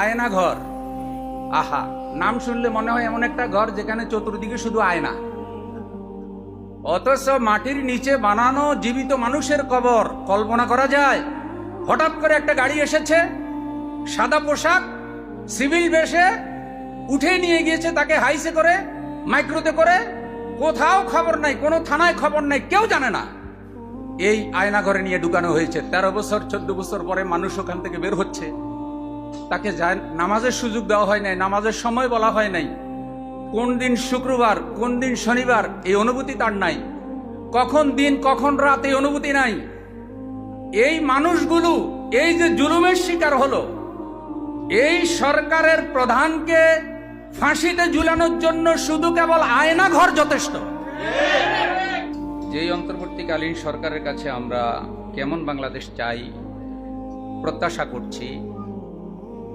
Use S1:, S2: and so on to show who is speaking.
S1: আয়না ঘর। আহা, নাম শুনলে মনে হয় এমন একটা ঘর যেখানে চতুর্দিকে শুধু আয়না, অথচ মাটির নিচে বানানো জীবিত মানুষের কবর। কল্পনা করা যায়? হঠাৎ করে একটা গাড়ি এসেছে, সাদা পোশাক, সিভিল বেশে উঠে নিয়ে গিয়েছে তাকে হাইসে করে, মাইক্রোতে করে, কোথাও খবর নাই, কোনো থানায় খবর নাই, কেউ জানে না। এই আয়না ঘরে নিয়ে ঢুকানো হয়েছে। 13 বছর 14 বছর পরে মানুষ ওখান থেকে বের হচ্ছে, তাকে নামাজের সুযোগ দেওয়া হয় নাই, নামাজের সময় বলা হয় নাই, কোন দিন শুক্রবার কোন দিন শনিবার এই অনুভূতি তার নাই, কখন দিন কখন রাত এই অনুভূতি নাই। এই মানুষগুলো এই যে জুলুমের শিকার হলো, এই সরকারের প্রধানকে ফাঁসিতে ঝুলানোর জন্য শুধু কেবল আয়না ঘর যথেষ্ট। যেই অন্তর্বর্তীকালীন সরকারের কাছে আমরা কেমন বাংলাদেশ চাই, প্রত্যাশা করছি,